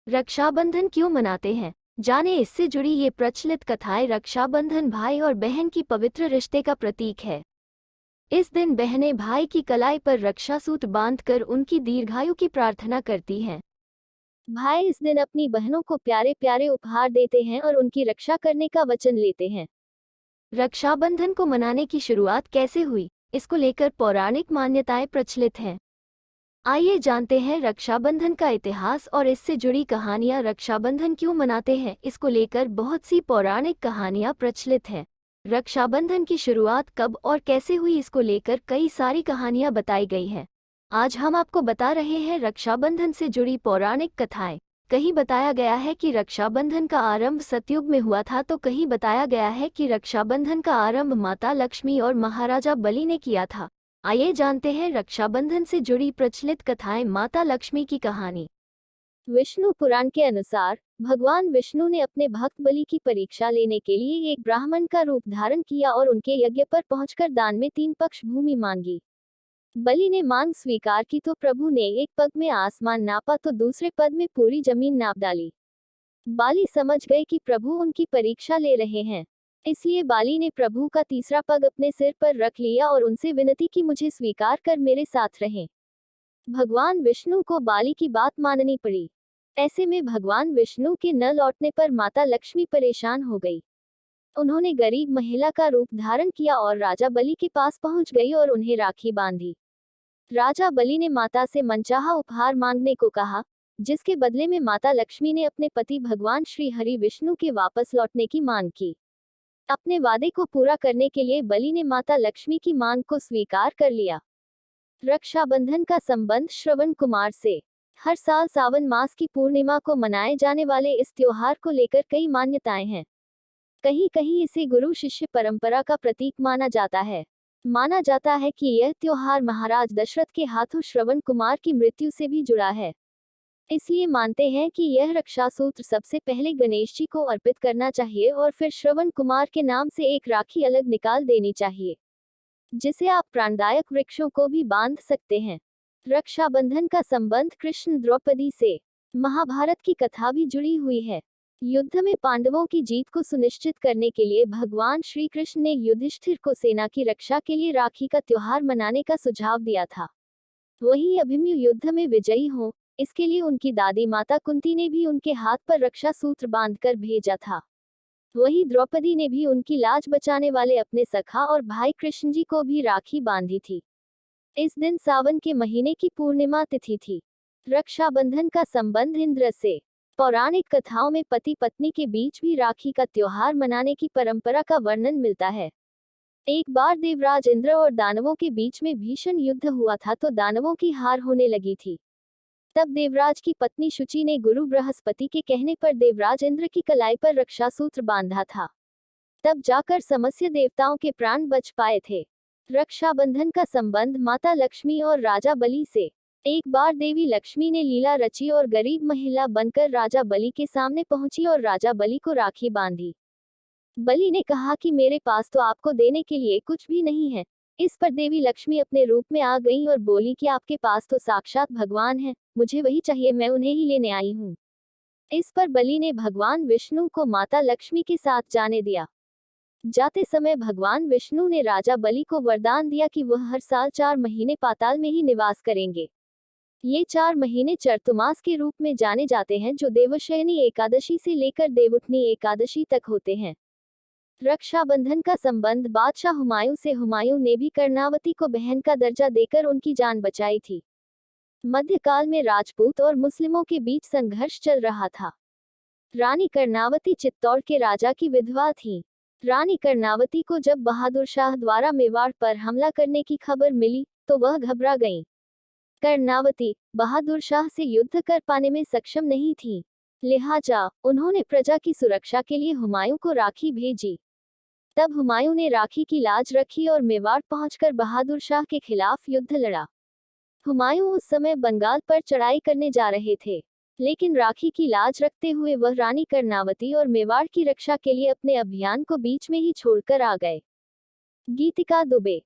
रक्षाबंधन क्यों मनाते हैं? जाने इससे जुड़ी ये प्रचलित कथाएं। रक्षाबंधन भाई और बहन की पवित्र रिश्ते का प्रतीक है। इस दिन बहनें भाई की कलाई पर रक्षासूत्र बांधकर उनकी दीर्घायु की प्रार्थना करती हैं। भाई इस दिन अपनी बहनों को प्यारे प्यारे उपहार देते हैं और उनकी रक्षा करने का वचन लेते हैं। रक्षाबंधन को मनाने की शुरुआत कैसे हुई, इसको लेकर पौराणिक मान्यताएं प्रचलित हैं। आइए जानते हैं रक्षाबंधन का इतिहास और इससे जुड़ी कहानियां। रक्षाबंधन क्यों मनाते हैं, इसको लेकर बहुत सी पौराणिक कहानियां प्रचलित हैं। रक्षाबंधन की शुरुआत कब और कैसे हुई, इसको लेकर कई सारी कहानियां बताई गई हैं। आज हम आपको बता रहे हैं रक्षाबंधन से जुड़ी पौराणिक कथाएं। कहीं बताया गया है कि रक्षाबंधन का आरंभ सतयुग में हुआ था, तो कहीं बताया गया है कि रक्षाबंधन का आरंभ माता लक्ष्मी और महाराजा बलि ने किया था। आइए जानते हैं रक्षाबंधन से जुड़ी प्रचलित कथाएं। माता लक्ष्मी की कहानी। विष्णु पुराण के अनुसार भगवान विष्णु ने अपने भक्त बलि की परीक्षा लेने के लिए एक ब्राह्मण का रूप धारण किया और उनके यज्ञ पर पहुंचकर दान में 3 पक्ष भूमि मांगी। बलि ने मांग स्वीकार की तो प्रभु ने एक पग में आसमान नापा तो दूसरे पद में पूरी जमीन नाप डाली। बाली समझ गए कि प्रभु उनकी परीक्षा ले रहे हैं, इसलिए बाली ने प्रभु का तीसरा पग अपने सिर पर रख लिया और उनसे विनती की, मुझे स्वीकार कर मेरे साथ रहें। भगवान विष्णु को बाली की बात माननी पड़ी। ऐसे में भगवान विष्णु के न लौटने पर माता लक्ष्मी परेशान हो गई। उन्होंने गरीब महिला का रूप धारण किया और राजा बलि के पास पहुंच गई और उन्हें राखी बांधी। राजा बलि ने माता से मनचाहा उपहार मांगने को कहा, जिसके बदले में माता लक्ष्मी ने अपने पति भगवान श्री हरि विष्णु के वापस लौटने की मांग की। अपने वादे को पूरा करने के लिए बलि ने माता लक्ष्मी की मांग को स्वीकार कर लिया। रक्षाबंधन का संबंध श्रवण कुमार से। हर साल सावन मास की पूर्णिमा को मनाए जाने वाले इस त्योहार को लेकर कई मान्यताएं हैं। कहीं कहीं इसे गुरु शिष्य परंपरा का प्रतीक माना जाता है। माना जाता है कि यह त्योहार महाराज दशरथ के हाथों श्रवण कुमार की मृत्यु से भी जुड़ा है। इसलिए मानते हैं कि यह रक्षासूत्र सबसे पहले गणेश जी को अर्पित करना चाहिए और फिर श्रवण कुमार के नाम से एक राखी अलग निकाल देनी चाहिए, जिसे आप प्राणदायक वृक्षों को भी बांध सकते हैं। रक्षाबंधन का संबंध कृष्ण द्रौपदी से। महाभारत की कथा भी जुड़ी हुई है। युद्ध में पांडवों की जीत को सुनिश्चित करने के लिए भगवान श्री कृष्ण ने युधिष्ठिर को सेना की रक्षा के लिए राखी का त्योहार मनाने का सुझाव दिया था। वहीं अभिमन्यु युद्ध में विजयी हो, इसके लिए उनकी दादी माता कुंती ने भी उनके हाथ पर रक्षा सूत्र बांधकर भेजा था। वहीं द्रौपदी ने भी उनकी लाज बचाने वाले अपने सखा और भाई कृष्ण जी को भी राखी बांधी थी। इस दिन सावन के महीने की पूर्णिमा तिथि थी। रक्षाबंधन का संबंध इंद्र से। पौराणिक कथाओं में पति पत्नी के बीच भी राखी का त्योहार मनाने की परंपरा का वर्णन मिलता है। एक बार देवराज इंद्र और दानवों के बीच में भीषण युद्ध हुआ था, तो दानवों की हार होने लगी थी। तब देवराज की पत्नी शुचि ने गुरु बृहस्पति के कहने पर देवराज इंद्र की कलाई पर रक्षासूत्र बांधा था। तब जाकर समस्त देवताओं के प्राण बच पाए थे। रक्षाबंधन का संबंध माता लक्ष्मी और राजा बलि से। एक बार देवी लक्ष्मी ने लीला रची और गरीब महिला बनकर राजा बलि के सामने पहुंची और राजा बलि को राखी बांधी। बलि ने कहा कि मेरे पास तो आपको देने के लिए कुछ भी नहीं है। इस पर देवी लक्ष्मी अपने रूप में आ गई और बोली कि आपके पास तो साक्षात भगवान है, मुझे वही चाहिए, मैं उन्हें ही लेने आई हूँ। इस पर बलि ने भगवान विष्णु को माता लक्ष्मी के साथ जाने दिया। जाते समय भगवान विष्णु ने राजा बलि को वरदान दिया कि वह हर साल 4 महीने पाताल में ही निवास करेंगे। ये 4 महीने चर्तुमास के रूप में जाने जाते हैं, जो देवशयनी एकादशी से लेकर देवउठनी एकादशी तक होते हैं। रक्षाबंधन का संबंध बादशाह हुमायूं से। हुमायूं ने भी कर्णावती को बहन का दर्जा देकर उनकी जान बचाई थी। मध्यकाल में राजपूत और मुस्लिमों के बीच संघर्ष चल रहा था। रानी कर्णावती चित्तौड़ के राजा की विधवा थी। रानी कर्णावती को जब बहादुर शाह द्वारा मेवाड़ पर हमला करने की खबर मिली, तो वह घबरा गईं। कर्णावती बहादुर शाह से युद्ध कर पाने में सक्षम नहीं थी, लिहाजा उन्होंने प्रजा की सुरक्षा के लिए हुमायूं को राखी भेजी। तब हुमायूं ने राखी की लाज रखी और मेवाड़ पहुंचकर बहादुर शाह के खिलाफ युद्ध लड़ा। हुमायूं उस समय बंगाल पर चढ़ाई करने जा रहे थे, लेकिन राखी की लाज रखते हुए वह रानी कर्णावती और मेवाड़ की रक्षा के लिए अपने अभियान को बीच में ही छोड़कर आ गए। गीतिका दुबे।